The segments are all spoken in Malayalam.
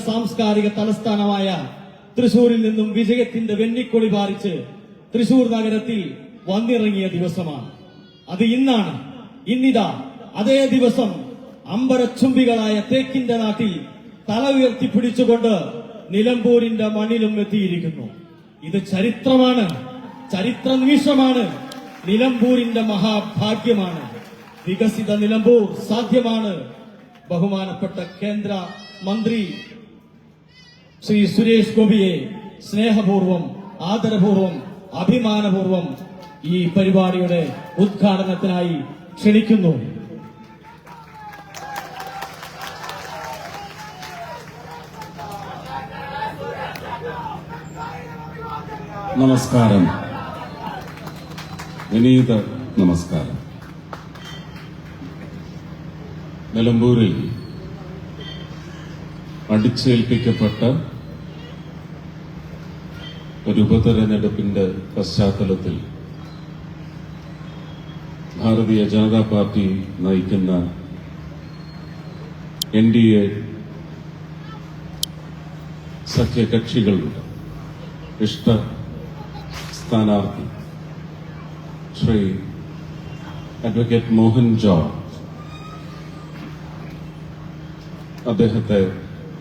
സാംസ്കാരിക തലസ്ഥാനമായ തൃശൂരിൽ നിന്നും വിജയത്തിന്റെ വെന്നിക്കൊടി പാറിച്ച് തൃശൂർ നഗരത്തിൽ വന്നിറങ്ങിയ ദിവസമാണ്. അത് ഇന്നാണ്. ഇന്നിതാ അതേ ദിവസം അമ്പരച്ചുംബികളായ തേക്കിന്റെ നാട്ടിൽ തല ഉയർത്തി പിടിച്ചുകൊണ്ട് നിലമ്പൂരിന്റെ മണ്ണിലും എത്തിയിരിക്കുന്നു. ഇത് ചരിത്രമാണ്, ചരിത്ര നിമിഷമാണ്, നിലമ്പൂരിന്റെ മഹാഭാഗ്യമാണ്. വികസിത നിലമ്പൂർ സാധ്യമാണ്. ബഹുമാനപ്പെട്ട കേന്ദ്ര മന്ത്രി ശ്രീ സുരേഷ് ഗോപിയെ സ്നേഹപൂർവം, ആദരപൂർവം, അഭിമാനപൂർവം ഈ പരിപാടിയുടെ ഉദ്ഘാടനത്തിനായി ക്ഷണിക്കുന്നു. നമസ്കാരം, വിനീത നമസ്കാരം. നിലമ്പൂരിൽ അടിച്ചേൽപ്പിക്കപ്പെട്ട ഒരു ഉപതെരഞ്ഞെടുപ്പിന്റെ പശ്ചാത്തലത്തിൽ ഭാരതീയ ജനതാ പാർട്ടി നയിക്കുന്ന NDA സഖ്യകക്ഷികളുടെ ഇഷ്ട സ്ഥാനാർത്ഥി ശ്രീ അഡ്വക്കേറ്റ് മോഹൻ ജോർജ് അദ്ദേഹത്തെ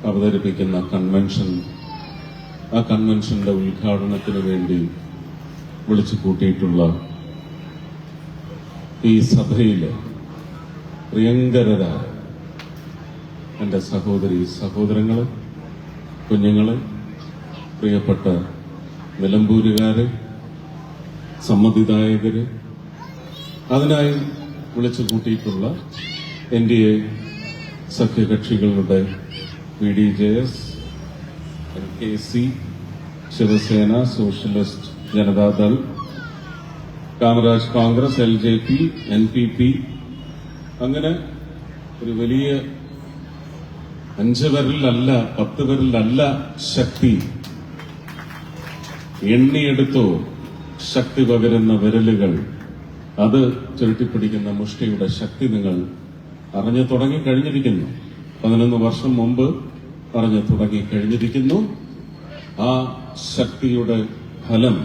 അവതരിപ്പിക്കുന്ന കൺവെൻഷൻ, ആ കൺവെൻഷന്റെ ഉദ്ഘാടനത്തിന് വേണ്ടി വിളിച്ചു കൂട്ടിയിട്ടുള്ള ഈ സഭയിലെ പ്രിയങ്കരരായ എന്റെ സഹോദരി സഹോദരങ്ങളെ, കുഞ്ഞുങ്ങളെ, പ്രിയപ്പെട്ട നിലമ്പൂരുകാരെ, സമ്മതിദായകര്, അതിനായി വിളിച്ചു കൂട്ടിയിട്ടുള്ള NDA സഖ്യകക്ഷികളുടെ PDJS, LKC, Shiv Sena, socialist Janata Dal, Kamaraj Congress, LJP, NPP, അങ്ങനെ ഒരു വലിയ 5 വിരലിലല്ല 10 വിരലിലല്ല ശക്തി, എണ്ണിയെടുത്തോ ശക്തി പകരുന്ന വിരലുകൾ, അത് ചുരുട്ടിപ്പിടിക്കുന്ന മുഷ്ടിയുടെ ശക്തി നിങ്ങൾ അറിഞ്ഞു തുടങ്ങിക്കഴിഞ്ഞിരിക്കുന്നു. 11 വർഷം മുമ്പ് പറഞ്ഞു തുടങ്ങിക്കഴിഞ്ഞിരിക്കുന്നു. ആ ശക്തിയുടെ ഫലം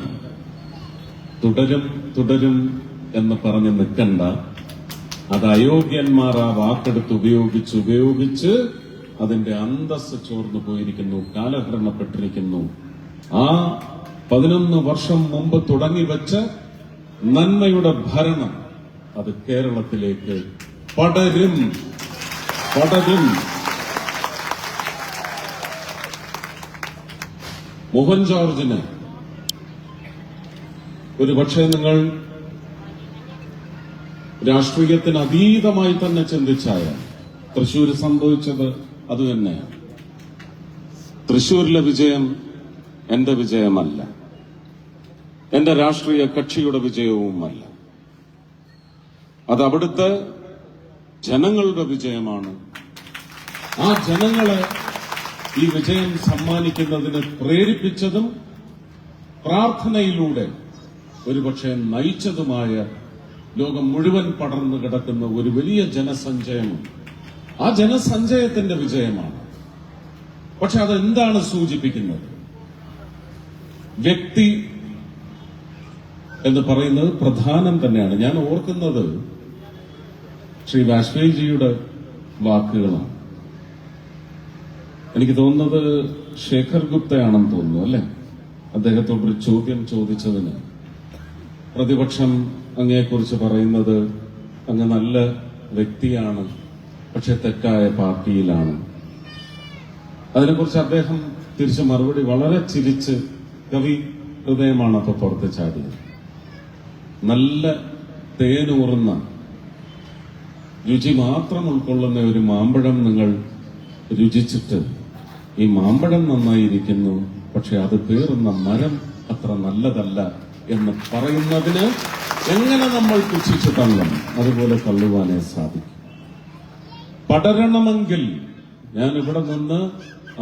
തുടരും തുടരും എന്ന് പറഞ്ഞ് നിൽക്കണ്ട. അത് അയോഗ്യന്മാർ ആ വാക്കെടുത്ത് ഉപയോഗിച്ച് അതിന്റെ അന്തസ് ചോർന്നു പോയിരിക്കുന്നു, കാലഹരണപ്പെട്ടിരിക്കുന്നു. ആ 11 വർഷം മുമ്പ് തുടങ്ങിവെച്ച നന്മയുടെ ഭരണം അത് കേരളത്തിലേക്ക് പടരും. മോഹൻ ജോർജിന് ഒരുപക്ഷെ നിങ്ങൾ രാഷ്ട്രീയത്തിന് അതീതമായി തന്നെ ചിന്തിച്ചായാൽ തൃശൂർ സംഭവിച്ചത് അതുതന്നെയാണ്. തൃശൂരിലെ വിജയം എന്റെ വിജയമല്ല, എന്റെ രാഷ്ട്രീയ കക്ഷിയുടെ വിജയവുമല്ല. അത് അവിടുത്തെ ജനങ്ങളുടെ വിജയമാണ്. ആ ജനങ്ങളെ ഈ വിജയം സമ്മാനിക്കുന്നതിന് പ്രേരിപ്പിച്ചതും പ്രാർത്ഥനയിലൂടെ ഒരുപക്ഷെ നയിച്ചതുമായ ലോകം മുഴുവൻ പടർന്നു കിടക്കുന്ന ഒരു വലിയ ജനസഞ്ചയമുണ്ട്. ആ ജനസഞ്ചയത്തിന്റെ വിജയമാണ്. പക്ഷെ അതെന്താണ് സൂചിപ്പിക്കുന്നത്? വ്യക്തി എന്ന് പറയുന്നത് പ്രധാനം തന്നെയാണ്. ഞാൻ ഓർക്കുന്നത് ശ്രീ വാജ്പേയിജിയുടെ വാക്കുകളാണ്. എനിക്ക് തോന്നുന്നത് ശേഖർ ഗുപ്തയാണെന്ന് തോന്നുന്നു, അല്ലെ? അദ്ദേഹത്തോടൊരു ചോദ്യം ചോദിച്ചതിന് പ്രതിപക്ഷം അങ്ങയെക്കുറിച്ച് പറയുന്നത് അങ്ങ് നല്ല വ്യക്തിയാണ്, പക്ഷെ തെറ്റായ പാർട്ടിയിലാണ്. അതിനെക്കുറിച്ച് അദ്ദേഹം തിരിച്ച് മറുപടി വളരെ ചിരിച്ച്, കവി ഹൃദയമാണ് അപ്പൊ പുറത്ത് ചാടിയത്. നല്ല തേനൂറുന്ന രുചി മാത്രം ഉൾക്കൊള്ളുന്ന ഒരു മാമ്പഴം നിങ്ങൾ രുചിച്ചിട്ട് ഈ മാമ്പഴം നന്നായിരിക്കുന്നു, പക്ഷെ അത് പേറുന്ന മരം അത്ര നല്ലതല്ല എന്ന് പറയുന്നതിന് എങ്ങനെ നമ്മൾ പുച്ഛിച്ചു തള്ളും? അതുപോലെ തള്ളുവാനേ സാധിക്കും. പടരണമെങ്കിൽ ഞാൻ ഇവിടെ നിന്ന്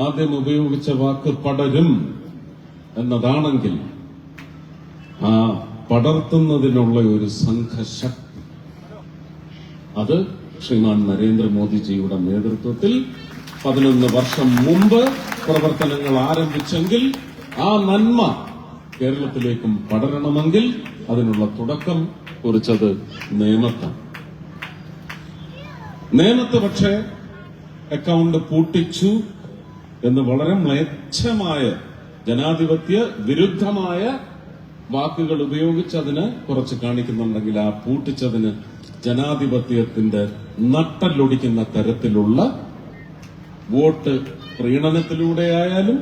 ആദ്യം ഉപയോഗിച്ച വാക്ക് പടരും എന്നതാണെങ്കിൽ ആ പടർത്തുന്നതിനുള്ള ഒരു സംഘശക്തി അത് ശ്രീമാൻ നരേന്ദ്രമോദിജിയുടെ നേതൃത്വത്തിൽ 11 വർഷം മുമ്പ് പ്രവർത്തനങ്ങൾ ആരംഭിച്ചെങ്കിൽ ആ നന്മ കേരളത്തിലേക്കും പടരണമെങ്കിൽ അതിനുള്ള തുടക്കം കുറിച്ചത് നേമത്താണ്. നേമത്ത് പക്ഷേ അക്കൗണ്ട് പൂട്ടിച്ചു എന്ന് വളരെ മ്ലേച്ഛമായ ജനാധിപത്യ വിരുദ്ധമായ വാക്കുകൾ ഉപയോഗിച്ച് അതിന് കുറച്ച് കാണിക്കുന്നുണ്ടെങ്കിൽ ആ പൂട്ടിച്ചതിന് ജനാധിപത്യത്തിന്റെ നട്ടലൊടിക്കുന്ന തരത്തിലുള്ള വോട്ട് പ്രീണനത്തിലൂടെയായാലും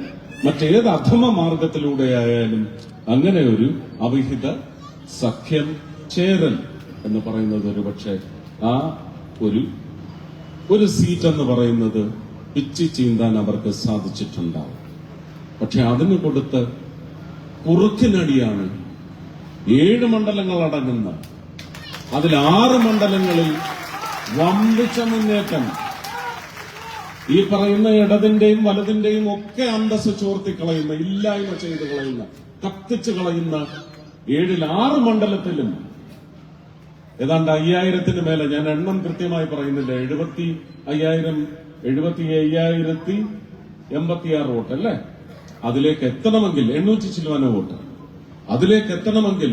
മറ്റേത് അധമ മാർഗത്തിലൂടെയായാലും അങ്ങനെ ഒരു അവിഹിത സഖ്യം ചേരൽ എന്ന് പറയുന്നത് ഒരുപക്ഷെ ആ ഒരു സീറ്റ് എന്ന് പറയുന്നത് പിച്ചി ചീന്താൻ അവർക്ക് സാധിച്ചിട്ടുണ്ടാവും. പക്ഷെ അതിന് കൊടുത്ത കുറുക്കിനടിയാണ് 7 മണ്ഡലങ്ങൾ അടങ്ങുന്ന അതിൽ 6 മണ്ഡലങ്ങളിൽ വമ്പിച്ച മുന്നേറ്റം. ഈ പറയുന്ന ഇടതിന്റെയും വലതിന്റെയും ഒക്കെ അന്തസ് ചോർത്തിക്കളയുന്ന, ഇല്ലായ്മ ചെയ്ത് കളയുന്ന, കത്തിച്ചു കളയുന്ന 7ൽ 6 മണ്ഡലത്തിലും ഏതാണ്ട് 5000-ന് മേലെ, ഞാൻ എണ്ണം കൃത്യമായി പറയുന്നില്ല, 75,086 വോട്ട് അല്ലേ, അതിലേക്ക് എത്തണമെങ്കിൽ 800 ചില്ലുവാന വോട്ട്, അതിലേക്ക് എത്തണമെങ്കിൽ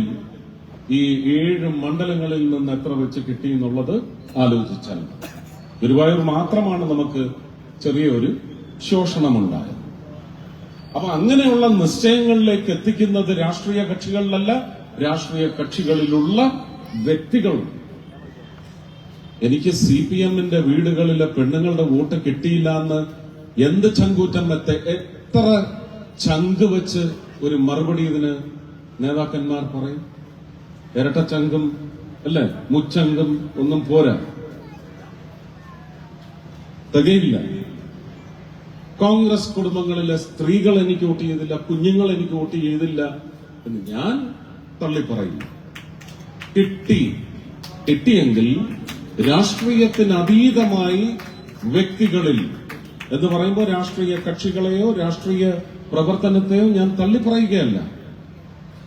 ഈ 7 മണ്ഡലങ്ങളിൽ നിന്ന് എത്ര വെച്ച് കിട്ടി എന്നുള്ളത് ആലോചിച്ചാൽ ഗുരുവായൂർ മാത്രമാണ് നമുക്ക് ചെറിയൊരു ശോഷണമുണ്ടായത്. അപ്പൊ അങ്ങനെയുള്ള നിശ്ചയങ്ങളിലേക്ക് എത്തിക്കുന്നത് രാഷ്ട്രീയ കക്ഷികളിലല്ല, രാഷ്ട്രീയ കക്ഷികളിലുള്ള വ്യക്തികൾ. എനിക്ക് CPM-ന്റെ വീടുകളിലെ പെണ്ണുങ്ങളുടെ വോട്ട് കിട്ടിയില്ല എന്ന് എന്ത് ചങ്കൂറ്റം എത്ര ചങ്ക് വെച്ച് ഒരു മറുപടി ഇതിന് നേതാക്കന്മാർ പറയും? ഇരട്ട ചങ്കും അല്ലെ, മുച്ചങ്കും ഒന്നും പോരാ, തികയില്ല. കോൺഗ്രസ് കുടുംബങ്ങളിലെ സ്ത്രീകൾ എനിക്ക് വോട്ട് ചെയ്തില്ല, കുഞ്ഞുങ്ങൾ എനിക്ക് വോട്ട് ചെയ്തില്ല എന്ന് ഞാൻ തള്ളിപ്പറയില്ല. കിട്ടിയെങ്കിൽ രാഷ്ട്രീയത്തിന് അതീതമായി വ്യക്തികളിൽ എന്ന് പറയുമ്പോൾ രാഷ്ട്രീയ കക്ഷികളെയോ രാഷ്ട്രീയ പ്രവർത്തനത്തെയോ ഞാൻ തള്ളിപ്പറയുകയല്ല.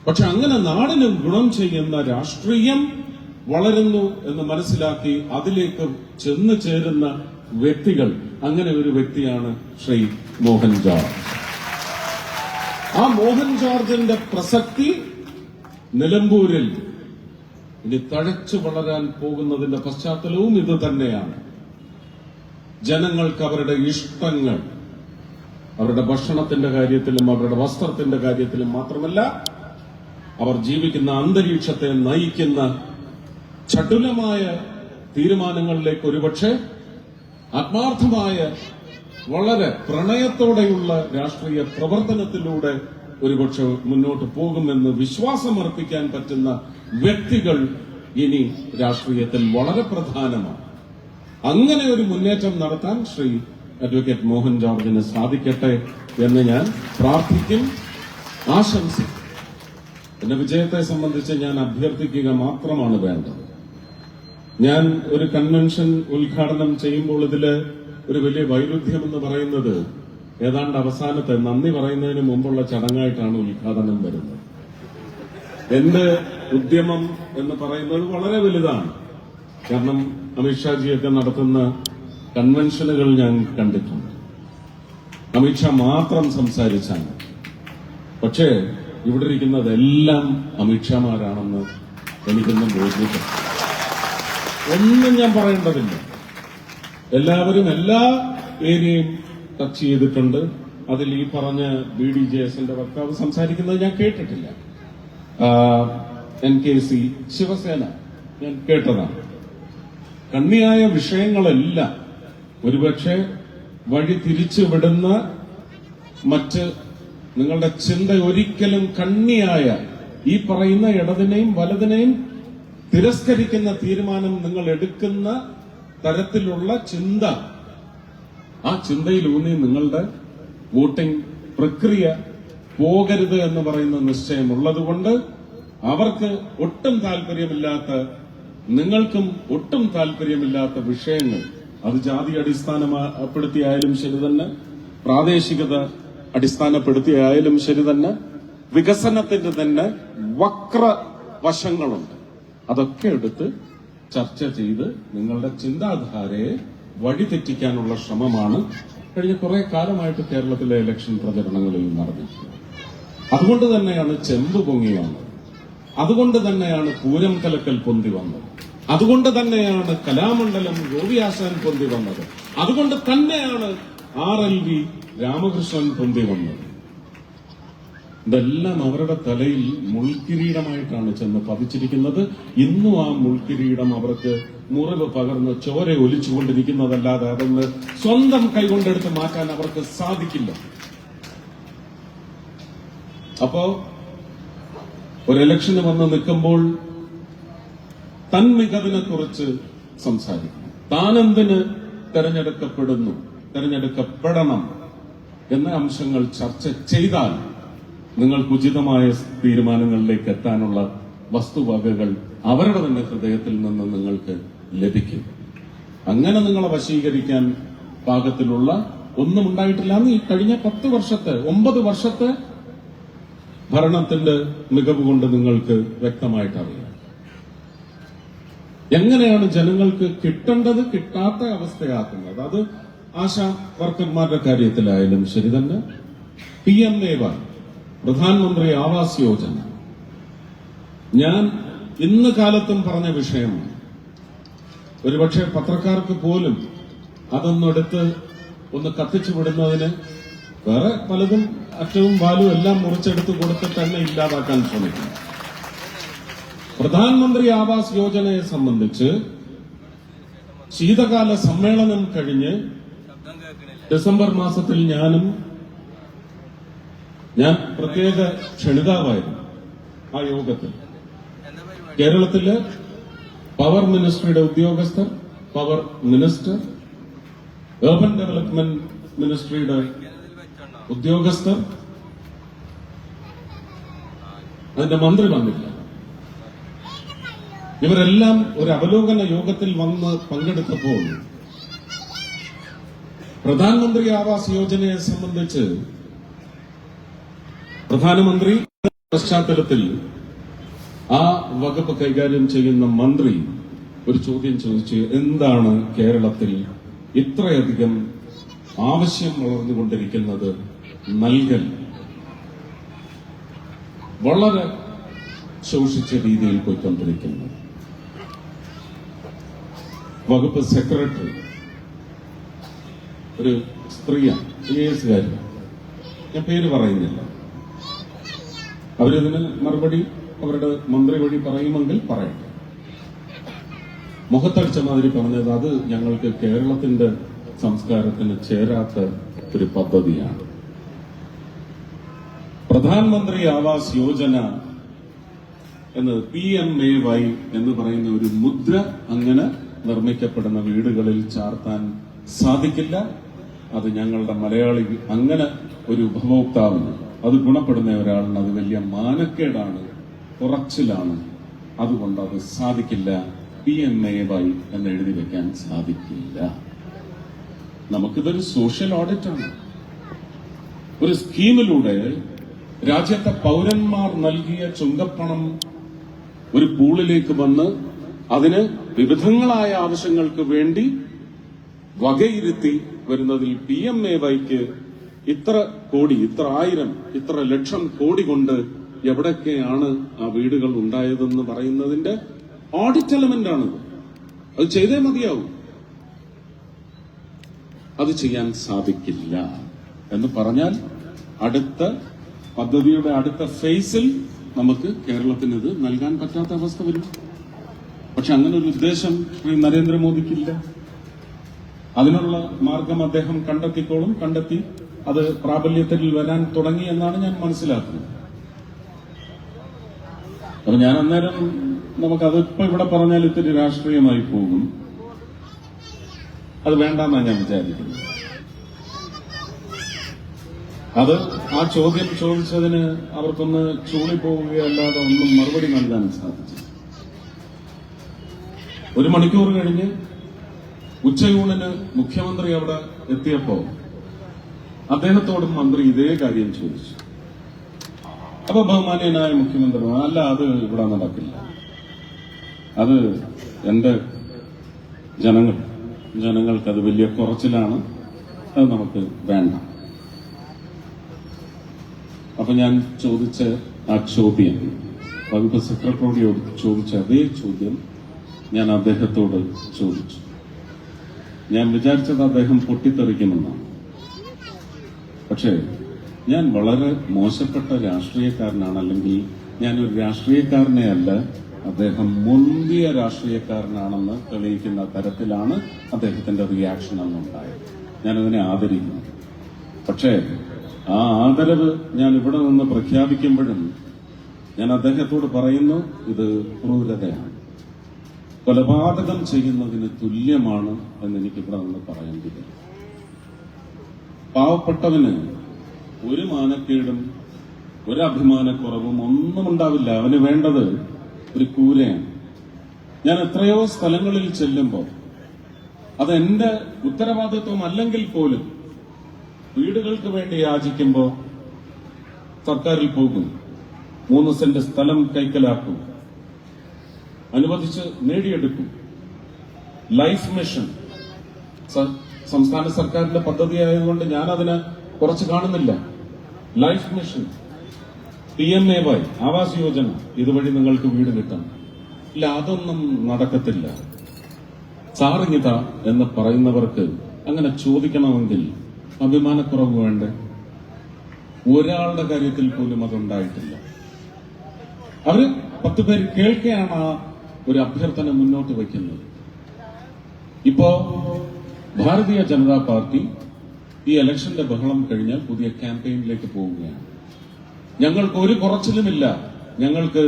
പക്ഷെ അങ്ങനെ നാടിന് ഗുണം ചെയ്യുന്ന രാഷ്ട്രീയം വളരുന്നു എന്ന് മനസ്സിലാക്കി അതിലേക്ക് ചെന്നു ചേരുന്ന വ്യക്തികൾ, അങ്ങനെ ഒരു വ്യക്തിയാണ് ശ്രീ മോഹൻ ജോർജ്. ആ മോഹൻ ജോർജിന്റെ പ്രസക്തി നിലമ്പൂരിൽ ഇനി തഴച്ചു വളരാൻ പോകുന്നതിന്റെ പശ്ചാത്തലവും ഇത് തന്നെയാണ്. ജനങ്ങൾക്ക് അവരുടെ ഇഷ്ടങ്ങൾ, അവരുടെ ഭക്ഷണത്തിന്റെ കാര്യത്തിലും അവരുടെ വസ്ത്രത്തിന്റെ കാര്യത്തിലും മാത്രമല്ല, അവർ ജീവിക്കുന്ന അന്തരീക്ഷത്തെ നയിക്കുന്ന ചടുലമായ തീരുമാനങ്ങളിലേക്ക് ഒരുപക്ഷെ ആത്മാർത്ഥമായ വളരെ പ്രണയത്തോടെയുള്ള രാഷ്ട്രീയ പ്രവർത്തനത്തിലൂടെ ഒരുപക്ഷെ മുന്നോട്ട് പോകുമെന്ന് വിശ്വാസമർപ്പിക്കാൻ പറ്റുന്ന വ്യക്തികൾ ഇനി രാഷ്ട്രീയത്തിൽ വളരെ പ്രധാനമാണ്. അങ്ങനെ ഒരു മുന്നേറ്റം നടത്താൻ ശ്രീ അഡ്വക്കേറ്റ് മോഹൻ ജോർജിന് സാധിക്കട്ടെ എന്ന് ഞാൻ പ്രാർത്ഥിക്കും, ആശംസിക്കും. എന്റെ വിജയത്തെ സംബന്ധിച്ച് ഞാൻ അഭ്യർത്ഥിക്കുക മാത്രമാണ് വേണ്ടത്. ഞാൻ ഒരു കൺവെൻഷൻ ഉദ്ഘാടനം ചെയ്യുമ്പോൾ ഇതില് ഒരു വലിയ വൈരുദ്ധ്യം എന്ന് പറയുന്നത് ഏതാണ്ട് അവസാനത്തെ നന്ദി പറയുന്നതിന് മുമ്പുള്ള ചടങ്ങായിട്ടാണ് ഉദ്ഘാടനം വരുന്നത്. എന്റെ ഉദ്യമം എന്ന് പറയുന്നത് വളരെ വലുതാണ്. കാരണം അമിത്ഷാജിയൊക്കെ നടത്തുന്ന കൺവെൻഷനുകൾ ഞാൻ കണ്ടിട്ടുണ്ട്. അമിത്ഷാ മാത്രം സംസാരിച്ചാണ്. പക്ഷേ ഇവിടെ ഇരിക്കുന്നതെല്ലാം അമിത്ഷാമാരാണെന്ന് എനിക്കൊന്നും ബോധ്യപ്പെട്ടു. ഒന്നും ഞാൻ പറയേണ്ടതില്ല. എല്ലാവരും എല്ലാ ഏരിയയും ടച്ച് ചെയ്തിട്ടുണ്ട്. അതിൽ ഈ പറഞ്ഞ BDJS-ന്റെ വക്താവ് സംസാരിക്കുന്നത് ഞാൻ കേട്ടിട്ടില്ല. NKC, ശിവസേന ഞാൻ കേട്ടതാണ്. കണ്ണിയായ വിഷയങ്ങളെല്ലാം ഒരുപക്ഷെ വഴി തിരിച്ചുവിടുന്ന മറ്റ് നിങ്ങളുടെ ചിന്ത ഒരിക്കലും കണ്ണിയായ ഈ പറയുന്ന ഇടതിനെയും വലതിനെയും തിരസ്കരിക്കുന്ന തീരുമാനം നിങ്ങൾ എടുക്കുന്ന തരത്തിലുള്ള ചിന്ത, ആ ചിന്തയിലൂന്നി നിങ്ങളുടെ വോട്ടിംഗ് പ്രക്രിയ പോകരുത് എന്ന് പറയുന്ന നിശ്ചയമുള്ളതുകൊണ്ട് അവർക്ക് ഒട്ടും താല്പര്യമില്ലാത്ത, നിങ്ങൾക്കും ഒട്ടും താല്പര്യമില്ലാത്ത വിഷയങ്ങൾ, അത് ജാതി അടിസ്ഥാനപ്പെടുത്തിയായാലും ശരി തന്നെ, പ്രാദേശികത അടിസ്ഥാനപ്പെടുത്തിയായാലും ശരി തന്നെ, വികസനത്തിന്റെ തന്നെ വക്രവശങ്ങളുണ്ട്. അതൊക്കെ എടുത്ത് ചർച്ച ചെയ്ത് നിങ്ങളുടെ ചിന്താധാരയെ വഴിതെറ്റിക്കാനുള്ള ശ്രമമാണ് കഴിഞ്ഞ കുറെ കാലമായിട്ട് കേരളത്തിലെ ഇലക്ഷൻ പ്രചരണങ്ങളിൽ നടന്നിട്ടുണ്ട്. അതുകൊണ്ട് തന്നെയാണ് ചെമ്പ് പൊങ്ങി വന്നത്, അതുകൊണ്ട് തന്നെയാണ് പൂരം കലക്കൽ പൊന്തി വന്നത്, അതുകൊണ്ട് തന്നെയാണ് കലാമണ്ഡലം ഗോപിയാശാൻ പൊന്തി വന്നത്, അതുകൊണ്ട് തന്നെയാണ് RLV രാമകൃഷ്ണൻ പൊന്തി വന്നത്. ഇതെല്ലാം അവരുടെ തലയിൽ മുൾക്കിരീടമായിട്ടാണ് ചെന്ന് പതിച്ചിരിക്കുന്നത്. ഇന്നും ആ മുൾക്കിരീടം അവർക്ക് മുറിവ് പകർന്ന് ചോര ഒലിച്ചുകൊണ്ടിരിക്കുന്നതല്ലാതെ അതൊന്ന് സ്വന്തം കൈകൊണ്ടെടുത്ത് മാറ്റാൻ അവർക്ക് സാധിക്കില്ല. അപ്പോ ഒരു ഇലക്ഷന് വന്ന് നിൽക്കുമ്പോൾ തൻ മികവിനെ കുറിച്ച് സംസാരിക്കണം, താനെന്തിന് തെരഞ്ഞെടുക്കപ്പെടണം എന്ന അംശങ്ങൾ ചർച്ച ചെയ്താൽ നിങ്ങൾക്ക് ഉചിതമായ തീരുമാനങ്ങളിലേക്ക് എത്താനുള്ള വസ്തുവകകൾ അവരുടെ തന്നെ ഹൃദയത്തിൽ നിന്ന് നിങ്ങൾക്ക് ലഭിക്കും. അങ്ങനെ നിങ്ങളെ വശീകരിക്കാൻ പാകത്തിലുള്ള ഒന്നും ഉണ്ടായിട്ടില്ല എന്ന് ഈ കഴിഞ്ഞ 9 വർഷത്തെ ഭരണത്തിന്റെ മികവ് കൊണ്ട് നിങ്ങൾക്ക് വ്യക്തമായിട്ട് അറിയാം. എങ്ങനെയാണ് ജനങ്ങൾക്ക് കിട്ടേണ്ടത് കിട്ടാത്ത അവസ്ഥയാക്കുന്നത്? അത് ആശാ വർക്കർമാരുടെ കാര്യത്തിലായാലും ശരി തന്നെ, PMAY പ്രധാനമന്ത്രി ആവാസ് യോജന ഞാൻ ഇന്ന് കാലത്തും പറഞ്ഞ വിഷയമാണ്. ഒരുപക്ഷെ പത്രക്കാർക്ക് പോലും അതൊന്നെടുത്ത് ഒന്ന് കത്തിച്ചു വിടുന്നതിന് വേറെ പലതും അറ്റവും വാലും എല്ലാം മുറിച്ചെടുത്ത് കൊടുത്തിട്ട് തന്നെ ഇല്ലാതാക്കാൻ ശ്രമിക്കുന്നു. പ്രധാനമന്ത്രി ആവാസ് യോജനയെ സംബന്ധിച്ച് ശീതകാല സമ്മേളനം കഴിഞ്ഞ് ഡിസംബർ മാസത്തിൽ ഞാൻ പ്രത്യേക ക്ഷണിതാവായിരുന്നു ആ യോഗത്തിൽ. കേരളത്തിലെ പവർ മിനിസ്ട്രിയുടെ ഉദ്യോഗസ്ഥർ, പവർ മിനിസ്റ്റർ, ഏർബൻ ഡെവലപ്മെന്റ് മിനിസ്ട്രിയുടെ ഉദ്യോഗസ്ഥർ, അതിന്റെ മന്ത്രി വന്നില്ല. ഇവരെല്ലാം ഒരു അവലോകന യോഗത്തിൽ വന്ന് പങ്കെടുത്തപ്പോൾ പ്രധാനമന്ത്രി ആവാസ് യോജനയെ സംബന്ധിച്ച് പ്രധാനമന്ത്രി പശ്ചാത്തലത്തിൽ ആ വകുപ്പ് കൈകാര്യം ചെയ്യുന്ന മന്ത്രി ഒരു ചോദ്യം ചോദിച്ചു, എന്താണ് കേരളത്തിൽ ഇത്രയധികം ആവശ്യം വളർന്നുകൊണ്ടിരിക്കുന്നത് നൽകൽ വളരെ ശോഷിച്ച രീതിയിൽ പോയിക്കൊണ്ടിരിക്കുന്നത്? വകുപ്പ് സെക്രട്ടറി ഒരു സ്ത്രീയാണ്, IAS-കാരി, ഞാൻ പേര് പറയുന്നില്ല. അവരിതിന് മറുപടി അവരുടെ മന്ത്രി വഴി പറയുമെങ്കിൽ പറയട്ടെ. മുഖത്തടിച്ച മാതിരി പറഞ്ഞത് അത് ഞങ്ങൾക്ക് കേരളത്തിന്റെ സംസ്കാരത്തിന് ചേരാത്ത ഒരു പദ്ധതിയാണ്. പ്രധാനമന്ത്രി ആവാസ് യോജന എന്നത് PMAY എന്ന് പറയുന്ന ഒരു മുദ്ര അങ്ങനെ നിർമ്മിക്കപ്പെടുന്ന വീടുകളിൽ ചാർത്താൻ സാധിക്കില്ല. അത് ഞങ്ങളുടെ മലയാളി അങ്ങനെ ഒരു ഉപഭോക്താവിന്, അത് ഗുണപ്പെടുന്ന ഒരാളിന് അത് വലിയ മാനക്കേടാണ്, കുറച്ചിലാണ്. അതുകൊണ്ട് അത് സാധിക്കില്ല. PMAY എന്ന് എഴുതി വെക്കാൻ സാധിക്കില്ല. നമുക്കിതൊരു സോഷ്യൽ ഓഡിറ്റാണ്. ഒരു സ്കീമിലൂടെ രാജ്യത്തെ പൗരന്മാർ നൽകിയ ചുങ്കപ്പണം ഒരു പൂളിലേക്ക് വന്ന് അതിന് വിവിധങ്ങളായ ആവശ്യങ്ങൾക്ക് വേണ്ടി വകയിരുത്തി വരുന്നതിൽ PMAYക്ക് ഇത്ര കോടി, ഇത്ര ആയിരം, ഇത്ര ലക്ഷം കോടി കൊണ്ട് എവിടൊക്കെയാണ് ആ വീടുകൾ ഉണ്ടായതെന്ന് പറയുന്നതിന്റെ ഓഡിറ്റ് എലമെന്റ് ആണിത്. അത് ചെയ്തേ മതിയാവും. അത് ചെയ്യാൻ സാധിക്കില്ല എന്ന് പറഞ്ഞാൽ അടുത്ത പദ്ധതിയുടെ അടുത്ത ഫേസിൽ നമുക്ക് കേരളത്തിന് ഇത് നൽകാൻ പറ്റാത്ത അവസ്ഥ വരും. പക്ഷെ അങ്ങനെ ഒരു ഉദ്ദേശം ശ്രീ നരേന്ദ്രമോദിക്കില്ല. അതിനുള്ള മാർഗം അദ്ദേഹം കണ്ടെത്തി അത് പ്രാബല്യത്തിൽ വരാൻ തുടങ്ങി എന്നാണ് ഞാൻ മനസ്സിലാക്കുന്നത്. അപ്പൊ ഞാൻ അന്നേരം നമുക്കതിപ്പോ ഇവിടെ പറഞ്ഞാൽ ഇത്തിരി രാഷ്ട്രീയമായി പോകും. അത് വേണ്ടെന്നാണ് ഞാൻ വിചാരിക്കുന്നത്. അത് ആ ചോദ്യം ചോദിച്ചതിന് അവർക്കൊന്ന് ചൂളിപ്പോവുകയല്ലാതെ ഒന്നും മറുപടി നൽകാൻ സാധിച്ചു. 1 മണിക്കൂർ കഴിഞ്ഞ് ഉച്ചയൂണിന് മുഖ്യമന്ത്രി അവിടെ എത്തിയപ്പോ അദ്ദേഹത്തോടും മന്ത്രി ഇതേ കാര്യം ചോദിച്ചു. അപ്പൊ ബഹുമാന്യനായ മുഖ്യമന്ത്രി, അല്ല അത് ഇവിടെ നടക്കില്ല, അത് എന്റെ ജനങ്ങൾക്കത് വലിയ കുറച്ചിലാണ്, അത് നമുക്ക് വേണ്ട. അപ്പൊ ഞാൻ ചോദിച്ച ആ ചോദ്യം, വകുപ്പ് സെക്രട്ടറിയോട് ചോദിച്ച അതേ ചോദ്യം ഞാൻ അദ്ദേഹത്തോട് ചോദിച്ചു. ഞാൻ വിചാരിച്ചത് അദ്ദേഹം പൊട്ടിത്തെറിക്കുമെന്നാണ്. പക്ഷേ ഞാൻ വളരെ മോശപ്പെട്ട രാഷ്ട്രീയക്കാരനാണ്, അല്ലെങ്കിൽ ഞാനൊരു രാഷ്ട്രീയക്കാരനെ അല്ല, അദ്ദേഹം മുന്തിയ രാഷ്ട്രീയക്കാരനാണെന്ന് തെളിയിക്കുന്ന തരത്തിലാണ് അദ്ദേഹത്തിന്റെ റിയാക്ഷൻ അന്നുണ്ടായത്. ഞാനതിനെ ആദരിക്കുന്നു. പക്ഷേ ആ ആദരവ് ഞാൻ ഇവിടെ നിന്ന് പ്രഖ്യാപിക്കുമ്പോഴും ഞാൻ അദ്ദേഹത്തോട് പറയുന്നു, ഇത് ക്രൂരതയാണ്, കൊലപാതകം ചെയ്യുന്നതിന് തുല്യമാണ് എന്ന് എനിക്ക് ഇവിടെ നിന്ന് പറയേണ്ടി വരും. പാവപ്പെട്ടവന് ഒരു മാനക്കേടും ഒരു അഭിമാനക്കുറവും ഒന്നും ഉണ്ടാവില്ല. അവന് വേണ്ടത് ഒരു കൂരയാണ്. ഞാൻ എത്രയോ സ്ഥലങ്ങളിൽ ചെല്ലുമ്പോൾ അത് എന്റെ ഉത്തരവാദിത്വം അല്ലെങ്കിൽ പോലും വീടുകൾക്ക് വേണ്ടി യാചിക്കുമ്പോൾ സർക്കാരിൽ പോകും, 3 സെന്റ് സ്ഥലം കൈക്കലാക്കും, അനുവദിച്ച് നേടിയെടുക്കും. ലൈഫ് മിഷൻ സംസ്ഥാന സർക്കാരിന്റെ പദ്ധതി ആയതുകൊണ്ട് ഞാൻ അതിന് കുറച്ച് കാണുന്നില്ല. Life mission, PMAY Awas Yojana, ഇതുവഴി നിങ്ങൾക്ക് വീട് കിട്ടണം. ഇല്ല, അതൊന്നും നടക്കത്തില്ല. സാറിങ്ങിത എന്ന് പറയുന്നവർക്ക് അങ്ങനെ ചോദിക്കണമെങ്കിൽ അഭിമാനക്കുറവ് വേണ്ടേ? ഒരാളുടെ കാര്യത്തിൽ പോലും അതുണ്ടായിട്ടില്ല. അവര് 10 പേര് കേൾക്കെയാണ് ആ ഒരു അഭ്യർത്ഥന മുന്നോട്ട് വയ്ക്കുന്നത്. ഇപ്പോ ഭാരതീയ ജനതാ പാർട്ടി ഈ ഇലക്ഷന്റെ ബഹളം കഴിഞ്ഞാൽ പുതിയ ക്യാമ്പയിനിലേക്ക് പോവുകയാണ്. ഞങ്ങൾക്ക് ഒരു കുറച്ചിലുമില്ല, ഞങ്ങൾക്ക്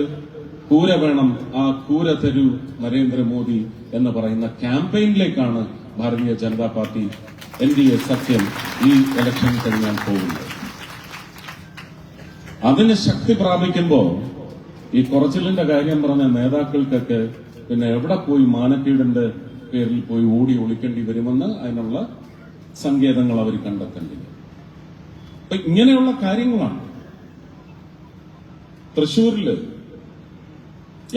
കൂര വേണം, ആ കൂര തരൂ നരേന്ദ്രമോദി എന്ന് പറയുന്ന ക്യാമ്പയിനിലേക്കാണ് ഭാരതീയ ജനതാ പാർട്ടി NDA സഖ്യം ഈ ഇലക്ഷൻ കഴിഞ്ഞാൽ പോകുന്നത്. അതിന് ശക്തി പ്രാപിക്കുമ്പോൾ ഈ കുറച്ചിലിന്റെ കാര്യം പറഞ്ഞ നേതാക്കൾക്കൊക്കെ പിന്നെ എവിടെ പോയി മാനക്കേടിന്റെ പേരിൽ പോയി ഓടി ഒളിക്കേണ്ടി വരുമെന്ന് അതിനുള്ള സങ്കേതങ്ങൾ അവർ കണ്ടെത്തേണ്ടി വരും. അപ്പൊ ഇങ്ങനെയുള്ള കാര്യങ്ങളാണ്. തൃശ്ശൂരില്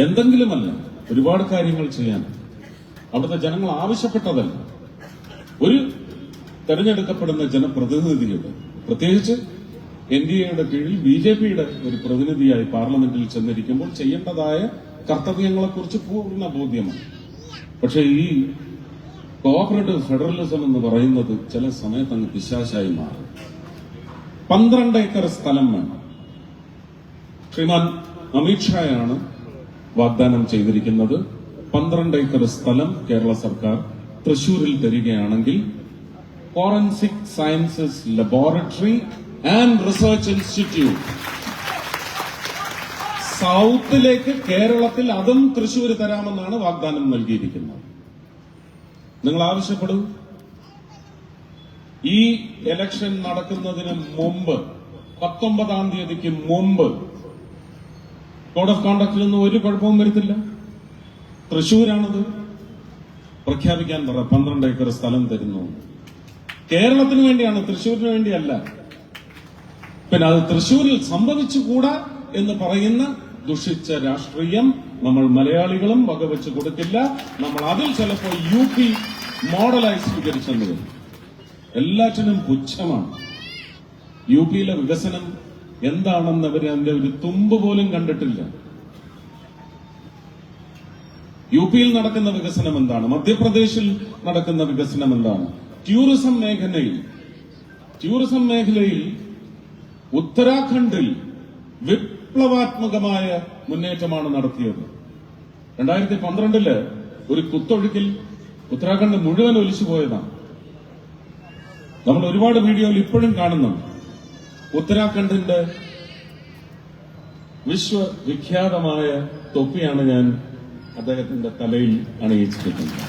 എന്തെങ്കിലുമല്ല, ഒരുപാട് കാര്യങ്ങൾ ചെയ്യാൻ അവിടുത്തെ ജനങ്ങൾ ആവശ്യപ്പെട്ടതല്ല. ഒരു തെരഞ്ഞെടുക്കപ്പെടുന്ന ജനപ്രതിനിധിയുടെ, പ്രത്യേകിച്ച് NDAയുടെ കീഴിൽ BJPയുടെ ഒരു പ്രതിനിധിയായി പാർലമെന്റിൽ ചെന്നിരിക്കുമ്പോൾ ചെയ്യേണ്ടതായ കർത്തവ്യങ്ങളെക്കുറിച്ച് പൂർണ്ണ ബോധ്യമാണ്. പക്ഷെ ഈ കോഓപ്പറേറ്റീവ് ഫെഡറലിസം എന്ന് പറയുന്നത് ചില സമയത്ത് അങ്ങ് പിശാചായി മാറും. 12 ഏക്കർ സ്ഥലം വേണം. ശ്രീമാൻ അമിത്ഷായാണ് വാഗ്ദാനം ചെയ്തിരിക്കുന്നത്. 12 ഏക്കർ സ്ഥലം കേരള സർക്കാർ തൃശൂരിൽ തരികയാണെങ്കിൽ forensic sciences laboratory and research institute സൗത്തിലേക്ക് കേരളത്തിൽ അതും തൃശൂർ തരാമെന്നാണ് വാഗ്ദാനം നൽകിയിരിക്കുന്നത്. നിങ്ങൾ ആവശ്യപ്പെടൂ. ഈ ഇലക്ഷൻ നടക്കുന്നതിന് മുമ്പ് 19-ാം തീയതിക്ക് മുമ്പ് കോഡ് ഓഫ് കോണ്ടക്റ്റിലൊന്നും ഒരു കുഴപ്പവും വരുത്തില്ല. തൃശൂരാണത് പ്രഖ്യാപിക്കാൻ പറ. 12 ഏക്കർ സ്ഥലം തരുന്നു. കേരളത്തിന് വേണ്ടിയാണ്, തൃശൂരിന് വേണ്ടിയല്ല. പിന്നെ അത് തൃശൂരിൽ സംഭവിച്ചുകൂടാ എന്ന് പറയുന്ന ദുഷിച്ച രാഷ്ട്രീയം നമ്മൾ മലയാളികളും വകവെച്ച് കൊടുക്കില്ല. നമ്മൾ അതിൽ ചിലപ്പോൾ UP മോഡലായി സ്വീകരിച്ചെന്ന് വരും. എല്ലാറ്റിനും പുച്ഛമാണ്. UPയിലെ വികസനം എന്താണെന്ന് അവർ അതിന്റെ ഒരു തുമ്പ് പോലും കണ്ടിട്ടില്ല. UPയിൽ നടക്കുന്ന വികസനം എന്താണ്? മധ്യപ്രദേശിൽ നടക്കുന്ന വികസനം എന്താണ്? ടൂറിസം മേഖലയിൽ ഉത്തരാഖണ്ഡിൽ വിപ്ലവാത്മകമായ മുന്നേറ്റമാണ് നടത്തിയത്. 2012 ഒരു കുത്തൊഴുക്കിൽ ഉത്തരാഖണ്ഡ് മുഴുവൻ ഒലിച്ചുപോയതാണ്. നമ്മൾ ഒരുപാട് വീഡിയോയിൽ ഇപ്പോഴും കാണുന്നുണ്ട്. ഉത്തരാഖണ്ഡിന്റെ വിശ്വവിഖ്യാതമായ തൊപ്പിയാണ് ഞാൻ അദ്ദേഹത്തിന്റെ തലയിൽ അണിയിച്ചിരിക്കുന്നത്.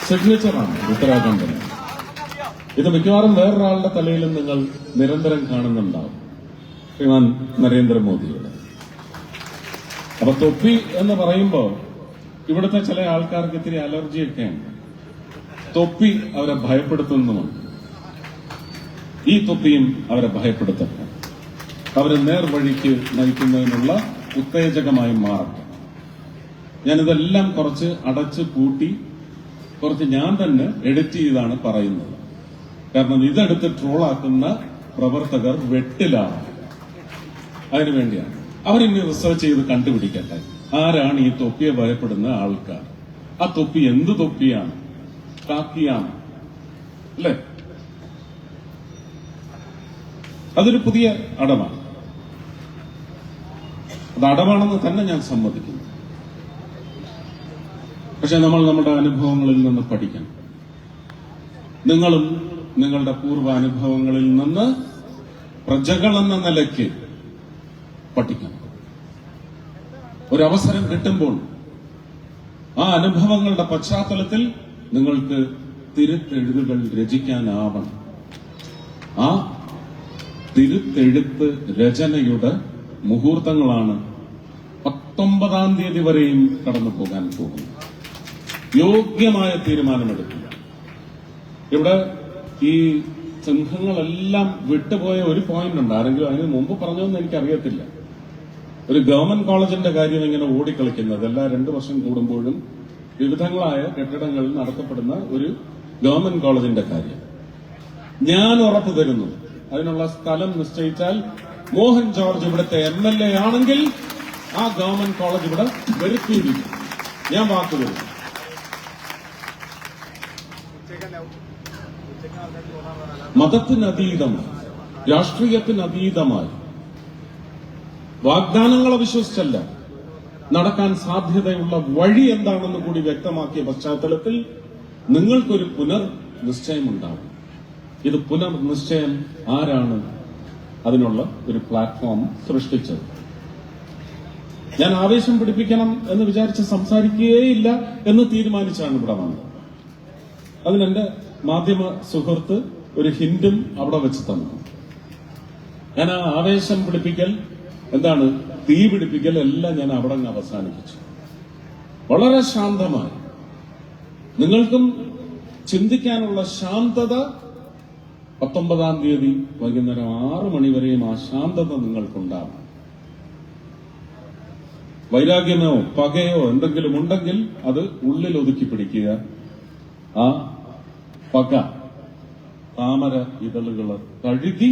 സിഗ്നേച്ചറാണ് ഉത്തരാഖണ്ഡിന്. ഇത് മിക്കവാറും വേറൊരാളുടെ തലയിലും നിങ്ങൾ നിരന്തരം കാണുന്നുണ്ടാവും, ശ്രീമാൻ നരേന്ദ്രമോദിയുടെ. അപ്പൊ തൊപ്പി എന്ന് പറയുമ്പോൾ ഇവിടുത്തെ ചില ആൾക്കാർക്ക് ഇത്തിരി അലർജിയൊക്കെയുണ്ട്. തൊപ്പി അവരെ ഭയപ്പെടുത്തുന്നുമുണ്ട്. ഈ തൊപ്പിയും അവരെ ഭയപ്പെടുത്തട്ടെ. അവരെ നേർവഴിക്ക് നയിക്കുന്നതിനുള്ള ഉത്തേജകമായി മാറട്ടെ. ഞാനിതെല്ലാം കുറച്ച് അടച്ച് പൂട്ടി കുറച്ച് ഞാൻ തന്നെ എഡിറ്റ് ചെയ്താണ് പറയുന്നത്. കാരണം ഇതെടുത്ത് ട്രോളാക്കുന്ന പ്രവർത്തകർ വെട്ടിലാണ്. അതിനുവേണ്ടിയാണ് അവരിനി റിസർച്ച് ചെയ്ത് കണ്ടുപിടിക്കട്ടെ ആരാണ് ഈ തൊപ്പിയെ ഭയപ്പെടുന്ന ആൾക്കാർ. ആ തൊപ്പി എന്ത് തൊപ്പിയാണ്? കാക്കിയാണ് അല്ലെ? അതൊരു പുതിയ അടവാണ്. അത് അടവാണെന്ന് തന്നെ ഞാൻ സമ്മതിക്കുന്നു. പക്ഷെ നമ്മൾ നമ്മുടെ അനുഭവങ്ങളിൽ നിന്ന് പഠിക്കണം. നിങ്ങളും നിങ്ങളുടെ പൂർവ്വ അനുഭവങ്ങളിൽ നിന്ന് പ്രജകളെന്ന നിലയ്ക്ക് പഠിക്കണം. ഒരവസരം കിട്ടുമ്പോൾ ആ അനുഭവങ്ങളുടെ പശ്ചാത്തലത്തിൽ നിങ്ങൾക്ക് തിരുത്തെഴുതുകൾ രചിക്കാനാവണം. ആ തിരുത്തെഴുത്ത് രചനയുടെ മുഹൂർത്തങ്ങളാണ് 19-ാം തീയതി വരെയും കടന്നു പോകാൻ പോകുന്നത്. യോഗ്യമായ തീരുമാനമെടുക്കുക. ഇവിടെ ഈ സംഘങ്ങളെല്ലാം വിട്ടുപോയ ഒരു പോയിന്റ് ഉണ്ട്. ആരെങ്കിലും അതിന് മുമ്പ് പറഞ്ഞോന്ന് എനിക്കറിയത്തില്ല. ഒരു ഗവൺമെന്റ് കോളേജിന്റെ കാര്യം ഇങ്ങനെ ഓടിക്കളിക്കുന്നത് എല്ലാ 2 വർഷം കൂടുമ്പോഴും വിവിധങ്ങളായ കെട്ടിടങ്ങളിൽ നടത്തപ്പെടുന്ന ഒരു ഗവൺമെന്റ് കോളേജിന്റെ കാര്യം ഞാൻ ഉറപ്പു തരുന്നു. അതിനുള്ള സ്ഥലം നിശ്ചയിച്ചാൽ മോഹൻ ജോർജ് ഇവിടുത്തെ MLA ആണെങ്കിൽ ആ ഗവൺമെന്റ് കോളേജ് ഇവിടെ വരുത്തിയിരിക്കും. ഞാൻ വാക്കുതരുന്നു. മതത്തിനതീതമായി, രാഷ്ട്രീയത്തിനതീതമായി വാഗ്ദാനങ്ങളെ വിശ്വസിച്ചല്ല, നടക്കാൻ സാധ്യതയുള്ള വഴി എന്താണെന്ന് കൂടി വ്യക്തമാക്കിയ പശ്ചാത്തലത്തിൽ നിങ്ങൾക്കൊരു പുനർനിശ്ചയമുണ്ടാകും. ഇത് പുനർനിശ്ചയം ആരാണ് അതിനുള്ള ഒരു പ്ലാറ്റ്ഫോം സൃഷ്ടിച്ചത്? ഞാൻ ആവേശം പിടിപ്പിക്കണം എന്ന് വിചാരിച്ച് സംസാരിക്കുകയില്ല എന്ന് തീരുമാനിച്ചാണ് ഇവിടെ വന്നത്. അതിനെന്റെ മാധ്യമ സുഹൃത്ത് ഒരു ഹിന്റും അവിടെ വെച്ച് തന്നു. ഞാൻ ആ ആവേശം പിടിപ്പിക്കൽ, എന്താണ് തീ പിടിപ്പിക്കൽ എല്ലാം ഞാൻ അവിടെ അങ്ങ് അവസാനിപ്പിച്ചു. വളരെ ശാന്തമായി നിങ്ങൾക്കും ചിന്തിക്കാനുള്ള ശാന്തത 19-ാം തീയതി വൈകുന്നേരം 6 മണി വരെയും ആ ശാന്തത നിങ്ങൾക്കുണ്ടാവും. വൈരാഗ്യമോ പകയോ എന്തെങ്കിലും ഉണ്ടെങ്കിൽ അത് ഉള്ളിൽ ഒതുക്കി പിടിക്കുക. ആ പക താമര ഇതളുകൾ കഴുകി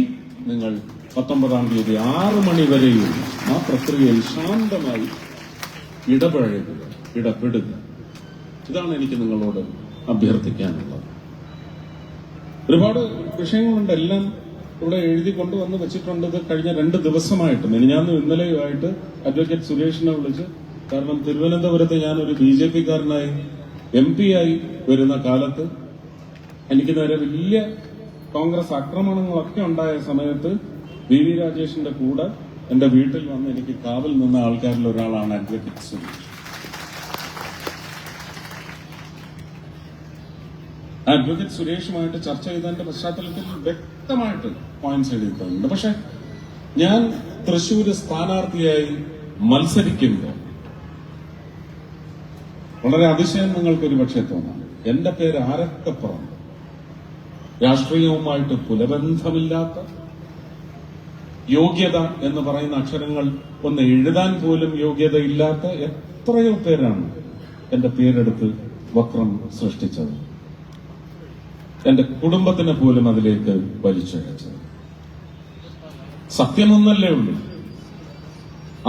നിങ്ങൾ 19-ാം തീയതി 6 മണി വരെയും ആ പ്രക്രിയയിൽ ശാന്തമായി ഇടപെടുക. ഇതാണ് എനിക്ക് നിങ്ങളോട് അഭ്യർത്ഥിക്കാനുള്ളത്. ഒരുപാട് വിഷയങ്ങളുണ്ട്. എല്ലാം ഇവിടെ എഴുതി കൊണ്ടുവന്ന് വെച്ചിട്ടുണ്ട്. ഇത് കഴിഞ്ഞ 2 ദിവസമായിട്ട്, മിനിഞ്ഞാന്നും ഇന്നലെയുമായിട്ട് അഡ്വക്കേറ്റ് സുരേഷിനെ വിളിച്ച്, കാരണം തിരുവനന്തപുരത്ത് ഞാനൊരു BJP-കാരനായി MP ആയി വരുന്ന കാലത്ത് എനിക്ക് നേരെ വലിയ കോൺഗ്രസ് ആക്രമണങ്ങളൊക്കെ ഉണ്ടായ സമയത്ത് VV രാജേഷിന്റെ കൂടെ എന്റെ വീട്ടിൽ വന്ന് എനിക്ക് കാവൽ നിന്ന ആൾക്കാരിൽ ഒരാളാണ് അഡ്വക്കേറ്റ് സുരേഷ്. അഡ്വക്കേറ്റ് സുരേഷുമായിട്ട് ചർച്ച ചെയ്തതിന്റെ പശ്ചാത്തലത്തിൽ വ്യക്തമായിട്ട് പോയിന്റ്സ് എഴുതിയിട്ടുണ്ട്. പക്ഷെ ഞാൻ തൃശ്ശൂര് സ്ഥാനാർത്ഥിയായി മത്സരിക്കുമ്പോൾ വളരെ അതിശയം നിങ്ങൾക്കൊരു പക്ഷേ തോന്നാം. എന്റെ പേര് ആരൊക്കെ പറഞ്ഞു, രാഷ്ട്രീയവുമായിട്ട് പുലബന്ധമില്ലാത്ത, യോഗ്യത എന്ന് പറയുന്ന അക്ഷരങ്ങൾ ഒന്ന് എഴുതാൻ പോലും യോഗ്യതയില്ലാത്ത എത്രയോ പേരാണ് എന്റെ പേരെടുത്ത് വക്രം സൃഷ്ടിച്ചത്. എന്റെ കുടുംബത്തിനെ പോലും അതിലേക്ക് വലിച്ചഴച്ചത്. സത്യമൊന്നല്ലേ ഉള്ളൂ.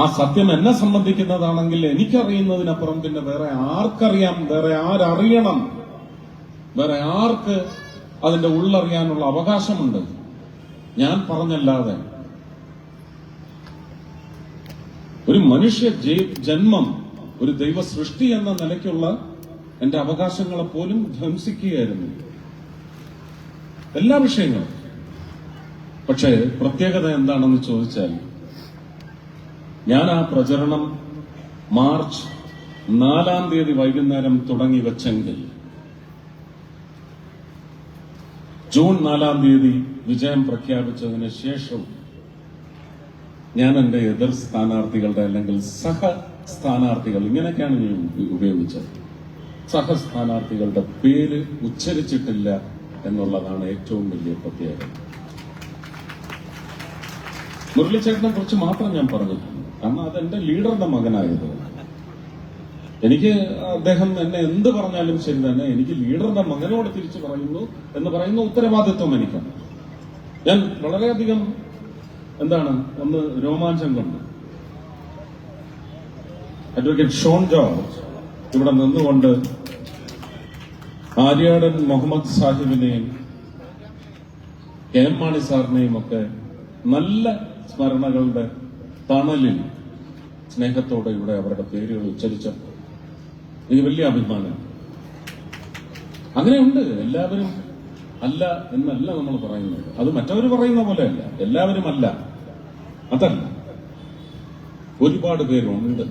ആ സത്യം എന്നെ സംബന്ധിക്കുന്നതാണെങ്കിൽ എനിക്കറിയുന്നതിനപ്പുറം പിന്നെ വേറെ ആർക്കറിയാം, വേറെ ആരറിയണം, വേറെ ആർക്ക് അതിന്റെ ഉള്ളറിയാനുള്ള അവകാശമുണ്ട്? ഞാൻ പറഞ്ഞല്ലാതെ. ഒരു മനുഷ്യ ജന്മം, ഒരു ദൈവ സൃഷ്ടി എന്ന നിലയ്ക്കുള്ള എന്റെ അവകാശങ്ങളെ പോലും ധ്വംസിക്കുകയായിരുന്നു എല്ലാ വിഷയങ്ങളും. പക്ഷേ പ്രത്യേകത എന്താണെന്ന് ചോദിച്ചാൽ, ഞാൻ ആ പ്രചരണം മാർച്ച് 4-ാം തീയതി വൈകുന്നേരം തുടങ്ങി വെച്ചെങ്കിൽ ജൂൺ 4-ാം തീയതി വിജയം പ്രഖ്യാപിച്ചതിന് ശേഷം ഞാൻ എന്റെ എതിർ സ്ഥാനാർത്ഥികളുടെ അല്ലെങ്കിൽ സഹ സ്ഥാനാർത്ഥികൾ, ഇങ്ങനെയൊക്കെയാണ് ഞാൻ ഉപയോഗിച്ചത്, സഹ സ്ഥാനാർത്ഥികളുടെ പേര് ഉച്ചരിച്ചിട്ടില്ല എന്നുള്ളതാണ് ഏറ്റവും വലിയ പ്രത്യേകത. മുരളിച്ചേട്ടനെ കുറിച്ച് മാത്രം ഞാൻ പറഞ്ഞിട്ടുണ്ട്, കാരണം അതെന്റെ ലീഡറുടെ മകനായത്. എനിക്ക് അദ്ദേഹം എന്നെ എന്ത് പറഞ്ഞാലും ശരി തന്നെ എനിക്ക് ലീഡറുടെ മകനോട് തിരിച്ചു പറയുന്നു എന്ന് പറയുന്ന ഉത്തരവാദിത്വം എനിക്കുണ്ട്. ഞാൻ വളരെയധികം ഒന്ന് രോമാഞ്ചം കൊണ്ട് അഡ്വക്കേറ്റ് ഷോൺ ജോർജ് ഇവിടെ നിന്നുകൊണ്ട് ആര്യാടൻ മുഹമ്മദ് സാഹിബിനെയും കെ എം മാണി സാറിനെയും ഒക്കെ നല്ല സ്മരണകളുടെ തണലിൽ സ്നേഹത്തോടെ ഇവിടെ അവരുടെ പേരുകൾ ഉച്ചരിച്ചപ്പോൾ എനിക്ക് വലിയ അഭിമാനം. അങ്ങനെയുണ്ട്. എല്ലാവരും അല്ല എന്നല്ല നമ്മൾ പറയുന്നത്. അത് മറ്റവർ പറയുന്ന പോലെയല്ല. എല്ലാവരും അല്ല, അതല്ല. ഒരുപാട് പേരുണ്ട്.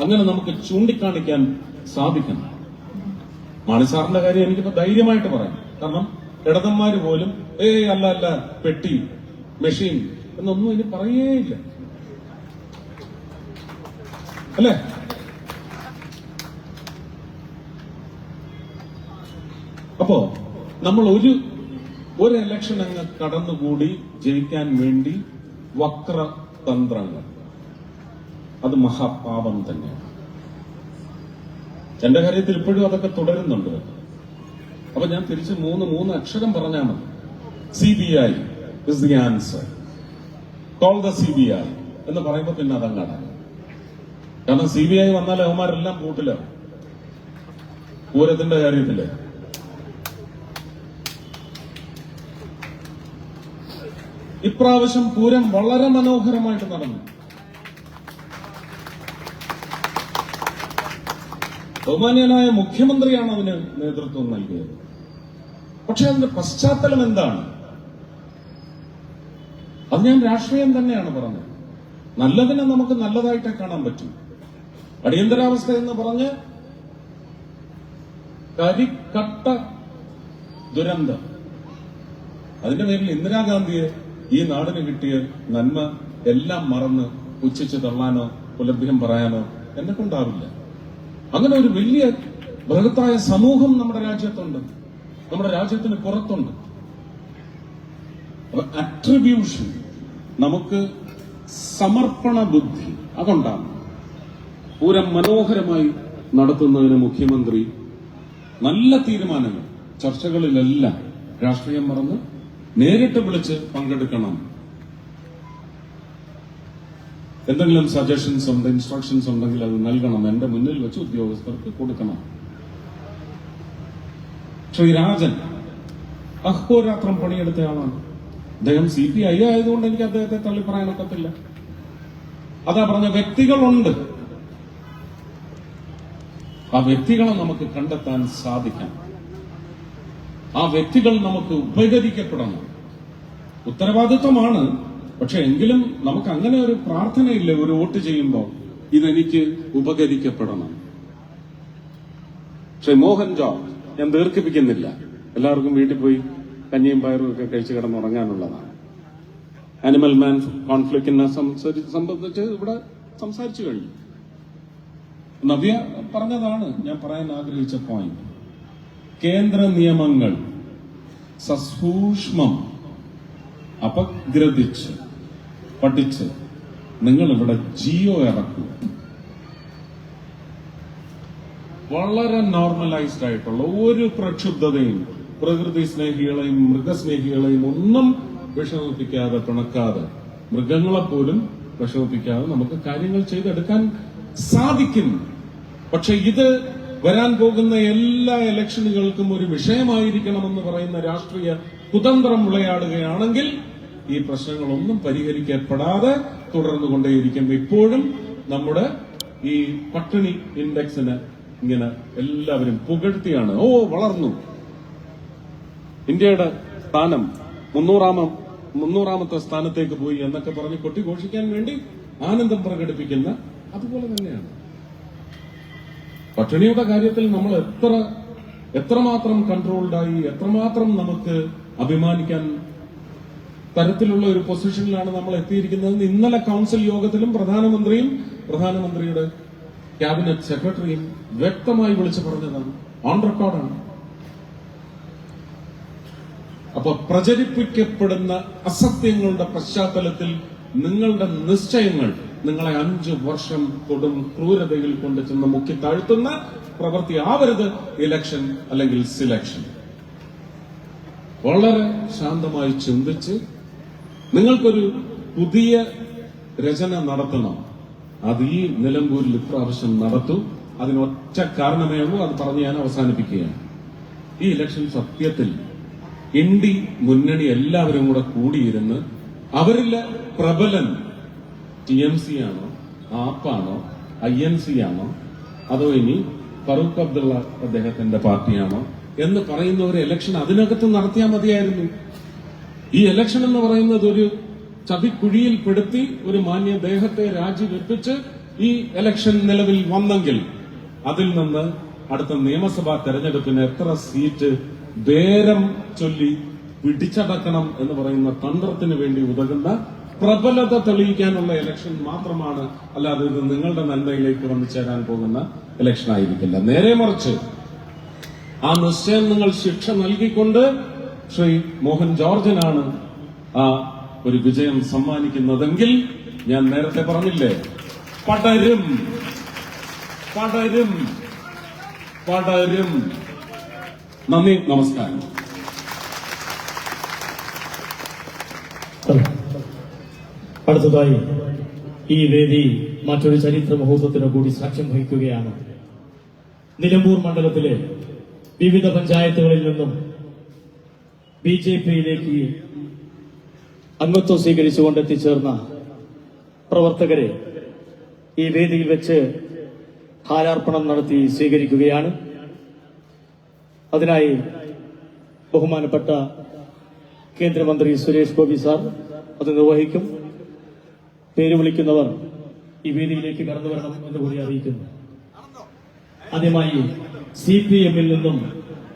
അങ്ങനെ നമുക്ക് ചൂണ്ടിക്കാണിക്കാൻ സാധിക്കണം. മാണിസാറിന്റെ കാര്യം എനിക്കിപ്പോ ധൈര്യമായിട്ട് പറയാം. കാരണം ഇടതന്മാര് പോലും അല്ല പെട്ടി മെഷീൻ എന്നൊന്നും ഇനി പറയേയില്ല, അല്ലേ? അപ്പോ നമ്മൾ ഒരു ഇലക്ഷൻ അങ്ങ് കടന്നുകൂടി ജയിക്കാൻ വേണ്ടി വക്രതന്ത്രങ്ങൾ, അത് മഹാപാപം തന്നെയാണ്. എന്റെ കാര്യത്തിൽ ഇപ്പോഴും അതൊക്കെ തുടരുന്നുണ്ട്. അപ്പൊ ഞാൻ തിരിച്ച് മൂന്ന് അക്ഷരം പറഞ്ഞാൽ മതി. CBI is the answer. Call the CBI എന്ന് പറയുമ്പോ പിന്നെ അതങ്ങാടാണ്. കാരണം CBI വന്നാൽ അവന്മാരെല്ലാം കൂട്ടിലാവും. പൂരത്തിന്റെ കാര്യത്തില് ഇപ്രാവശ്യം പൂരം വളരെ മനോഹരമായിട്ട് നടന്നു. ബഹുമാന്യനായ മുഖ്യമന്ത്രിയാണ് അതിന് നേതൃത്വം നൽകിയത്. പക്ഷെ അതിന്റെ പശ്ചാത്തലം എന്താണ്? അത് ഞാൻ രാഷ്ട്രീയം തന്നെയാണ് പറഞ്ഞത്. നല്ലതിനെ നമുക്ക് നല്ലതായിട്ടേ കാണാൻ പറ്റും. അടിയന്തരാവസ്ഥ എന്ന് പറഞ്ഞ് കരിക്കട്ട ദുരന്തം, അതിന്റെ പേരിൽ ഇന്ദിരാഗാന്ധിയെ ഈ നാടിന് കിട്ടിയ നന്മ എല്ലാം മറന്ന് പുച്ഛിച്ച് തള്ളാനോ പുലഭ്യം പറയാനോ എന്നെ കൊണ്ടാവില്ല. അങ്ങനെ ഒരു വലിയ ബൃഹത്തായ സമൂഹം നമ്മുടെ രാജ്യത്തുണ്ട്, നമ്മുടെ രാജ്യത്തിന് പുറത്തുണ്ട്. അപ്പൊ അട്രിബ്യൂഷൻ, നമുക്ക് സമർപ്പണ ബുദ്ധി അതുണ്ടാകും. പൂരം മനോഹരമായി നടത്തുന്നതിന് മുഖ്യമന്ത്രി നല്ല തീരുമാനങ്ങൾ, ചർച്ചകളിലെല്ലാം രാഷ്ട്രീയം മറന്ന് നേരിട്ട് വിളിച്ച് പങ്കെടുക്കണം. എന്തെങ്കിലും സജഷൻസ് ഉണ്ട്, ഇൻസ്ട്രക്ഷൻസ് ഉണ്ടെങ്കിൽ അത് നൽകണം. എന്റെ മുന്നിൽ വെച്ച് ഉദ്യോഗസ്ഥർക്ക് കൊടുക്കണം. ശ്രീരാജൻ അഹോരാത്രം പണിയെടുത്തയാളാണ്. അദ്ദേഹം CPI ആയതുകൊണ്ട് എനിക്ക് അദ്ദേഹത്തെ തള്ളിപ്പറയാനൊക്കത്തില്ല. അതാ പറഞ്ഞ വ്യക്തികളുണ്ട്. ആ വ്യക്തികളെ നമുക്ക് കണ്ടെത്താൻ സാധിക്കണം. ആ വ്യക്തികൾ നമുക്ക് ഉപകരിക്കപ്പെടണം. ഉത്തരവാദിത്വമാണ്. പക്ഷെ എങ്കിലും നമുക്ക് അങ്ങനെ ഒരു പ്രാർത്ഥനയില്ല. ഒരു വോട്ട് ചെയ്യുമ്പോൾ ഇതെനിക്ക് ഉപകരിക്കപ്പെടണം. പക്ഷെ മോഹൻ ജോർജ്, ഞാൻ ദീർഘിപ്പിക്കുന്നില്ല, എല്ലാവർക്കും വീട്ടിൽ പോയി കഞ്ഞിയും പയറും ഒക്കെ കഴിച്ച് കിടന്നുറങ്ങാനുള്ളതാണ്. ആനിമൽ മാൻ കോൺഫ്ലിക്റ്റിനെ സംബന്ധിച്ച് ഇവിടെ സംസാരിച്ചു കഴിഞ്ഞു. നവ്യ പറഞ്ഞതാണ് ഞാൻ പറയാൻ ആഗ്രഹിച്ച പോയിന്റ്. കേന്ദ്ര നിയമങ്ങൾ സസൂക്ഷ്മം അപഗ്രഥിച്ച് പഠിച്ച് നിങ്ങൾ ഇവിടെ ജിയോ ഇറക്കുക. വളരെ നോർമലൈസ്ഡ് ആയിട്ടുള്ള ഒരു പ്രക്ഷുബ്ധതയും പ്രകൃതി സ്നേഹികളെയും മൃഗസ്നേഹികളെയും ഒന്നും വിഷമിപ്പിക്കാതെ, പിണക്കാതെ, മൃഗങ്ങളെപ്പോലും വിഷമിപ്പിക്കാതെ നമുക്ക് കാര്യങ്ങൾ ചെയ്തെടുക്കാൻ സാധിക്കും. പക്ഷെ ഇത് വരാൻ പോകുന്ന എല്ലാ ഇലക്ഷനുകൾക്കും ഒരു വിഷയമായിരിക്കണമെന്ന് പറയുന്ന രാഷ്ട്രീയ കുതന്ത്രം വിളയാടുകയാണെങ്കിൽ ഈ പ്രശ്നങ്ങളൊന്നും പരിഹരിക്കപ്പെടാതെ തുടർന്നുകൊണ്ടേയിരിക്കും. ഇപ്പോഴും നമ്മുടെ ഈ പട്ടിണി ഇൻഡെക്സിന് ഇങ്ങനെ എല്ലാവരും പുകഴ്ത്തിയാണ്. വളർന്നു, ഇന്ത്യയുടെ സ്ഥാനം 300ാമത്തെ സ്ഥാനത്തേക്ക് പോയി എന്നൊക്കെ പറഞ്ഞ് കൊട്ടിഘോഷിക്കാൻ വേണ്ടി ആനന്ദം പ്രകടിപ്പിക്കുന്ന അതുപോലെ തന്നെയാണ് പട്ടിണിയുടെ കാര്യത്തിൽ നമ്മൾ എത്രമാത്രം കൺട്രോൾഡായി, എത്രമാത്രം നമുക്ക് അഭിമാനിക്കാൻ തരത്തിലുള്ള ഒരു പൊസിഷനിലാണ് നമ്മൾ എത്തിയിരിക്കുന്നത്. ഇന്നലെ കൌൺസിൽ യോഗത്തിലും പ്രധാനമന്ത്രിയും പ്രധാനമന്ത്രിയുടെ ക്യാബിനറ്റ് സെക്രട്ടറിയും വ്യക്തമായി വിളിച്ചു പറഞ്ഞതാണ്, ഓൺ റെക്കോർഡാണ്. അപ്പൊ പ്രചരിപ്പിക്കപ്പെടുന്ന അസത്യങ്ങളുടെ പശ്ചാത്തലത്തിൽ നിങ്ങളുടെ നിശ്ചയങ്ങൾ നിങ്ങളെ 5 വർഷം കൊടും ക്രൂരതയിൽ കൊണ്ട് ചെന്ന് മുക്കി താഴ്ത്തുന്ന പ്രവൃത്തി ആവരുത് ഇലക്ഷൻ അല്ലെങ്കിൽ സിലക്ഷൻ. വളരെ ശാന്തമായി ചിന്തിച്ച് നിങ്ങൾക്കൊരു പുതിയ രചന നടത്തണം. അത് ഈ നിലമ്പൂരിൽ ഇപ്രാവശ്യം നടത്തും. അതിനൊറ്റ കാരണമേ ഉള്ളൂ, അത് പറഞ്ഞ് ഞാൻ അവസാനിപ്പിക്കുകയാണ്. ഈ ഇലക്ഷൻ സത്യത്തിൽ ഇന്ത്യ മുന്നണി എല്ലാവരും കൂടെ കൂടിയിരുന്ന് അവരിലെ പ്രബലൻ TMC ആണോ, ആപ്പാണോ, INC ആണോ, അതോ ഇനി ഫറൂഖ് അബ്ദുള്ള അദ്ദേഹത്തിന്റെ പാർട്ടിയാണോ എന്ന് പറയുന്ന ഒരു ഇലക്ഷൻ അതിനകത്ത് നടത്തിയാൽ മതിയായിരുന്നു. ഈ ഇലക്ഷൻ എന്ന് പറയുന്നത് ഒരു ചതിക്കുഴിയിൽ പെടുത്തി ഒരു മാന്യ ദേഹത്തെ രാജിവെപ്പിച്ച് ഈ ഇലക്ഷൻ നിലവിൽ വന്നെങ്കിൽ അതിൽ നിന്ന് അടുത്ത നിയമസഭാ തെരഞ്ഞെടുപ്പിന് എത്ര സീറ്റ് ബേരം ചൊല്ലി പിടിച്ചടക്കണം എന്ന് പറയുന്ന തന്ത്രത്തിന് വേണ്ടി ഉതകുന്ന പ്രബലത തെളിയിക്കാനുള്ള ഇലക്ഷൻ മാത്രമാണ്. അല്ലാതെ ഇത് നിങ്ങളുടെ നന്മയിലേക്ക് വന്നു ചേരാൻ പോകുന്ന ഇലക്ഷൻ ആയിരിക്കില്ല. നേരെ മറിച്ച് ആ നിശ്ചയം നിങ്ങൾ ശിക്ഷ നൽകിക്കൊണ്ട് ശ്രീ മോഹൻ ജോർജിനാണ് ആ ഒരു വിജയം സമ്മാനിക്കുന്നതെങ്കിൽ ഞാൻ നേരത്തെ പറഞ്ഞില്ലേ, പടരും പടരും പടരും. നന്ദി, നമസ്കാരം. അടുത്തതായി ഈ വേദി മറ്റൊരു ചരിത്ര മുഹൂർത്തത്തിന് കൂടി സാക്ഷ്യം വഹിക്കുകയാണ്. നിലമ്പൂർ മണ്ഡലത്തിലെ വിവിധ പഞ്ചായത്തുകളിൽ നിന്നും BJPയിലേക്ക് അംഗത്വം സ്വീകരിച്ചുകൊണ്ട് എത്തിച്ചേർന്ന പ്രവർത്തകരെ ഈ വേദിയിൽ വെച്ച് ഹാരാർപ്പണം നടത്തി സ്വീകരിക്കുകയാണ്. അതിനായി ബഹുമാനപ്പെട്ട കേന്ദ്രമന്ത്രി സുരേഷ് ഗോപി സാർ അത് നിർവഹിക്കും. പേര് വിളിക്കുന്നവർ ഈ വേദിയിലേക്ക് കടന്നു വരണം എന്ന് കൂടി അറിയിക്കുന്നു. ആദ്യമായി CPMൽ നിന്നും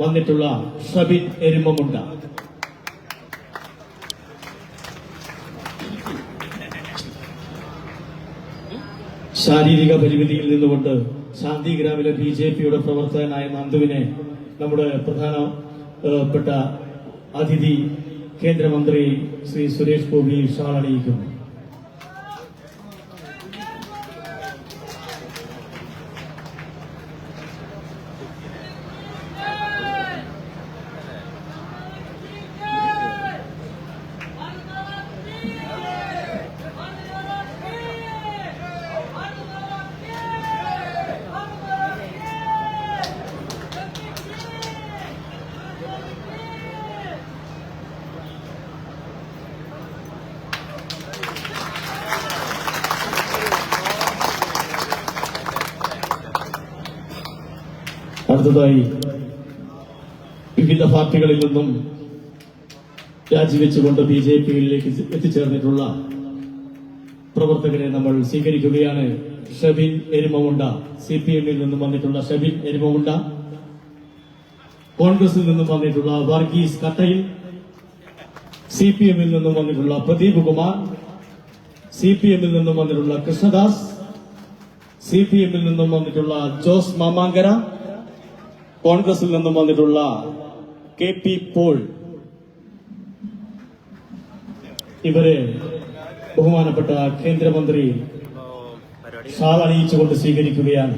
വന്നിട്ടുള്ള ഷബിൻ എരുമമുണ്ട. ശാരീരിക പരിമിതിയിൽ നിന്നുകൊണ്ട് ശാന്തിഗ്രാമിലെ BJPയുടെ പ്രവർത്തകനായ നന്ദുവിനെ നമ്മുടെ പ്രധാനപ്പെട്ട അതിഥി കേന്ദ്രമന്ത്രി ശ്രീ സുരേഷ് ഗോപി ഷാൾ അണിയിക്കുന്നു. അടുത്തതായി വിവിധ പാർട്ടികളിൽ നിന്നും രാജിവെച്ചുകൊണ്ട് BJPയിലേക്ക് എത്തിച്ചേർന്നിട്ടുള്ള പ്രവർത്തകരെ നമ്മൾ സ്വീകരിക്കുകയാണ്. ഷബിൻ എരുമമുണ്ട, CPMൽ നിന്നും വന്നിട്ടുള്ള ഷബിൻ എരുമമുണ്ട, കോൺഗ്രസിൽ നിന്നും വന്നിട്ടുള്ള വർഗീസ് കട്ടയിൽ, CPMൽ നിന്നും വന്നിട്ടുള്ള പ്രദീപ് കുമാർ, CPMൽ നിന്നും വന്നിട്ടുള്ള കൃഷ്ണദാസ്, CPMൽ നിന്നും വന്നിട്ടുള്ള ജോസ് മാമാങ്കര, കോൺഗ്രസിൽ നിന്നും വന്നിട്ടുള്ള KP പോൾ. ഇവരെ ബഹുമാനപ്പെട്ട കേന്ദ്രമന്ത്രി ഷാൾ അണിയിച്ചുകൊണ്ട് സ്വീകരിക്കുകയാണ്.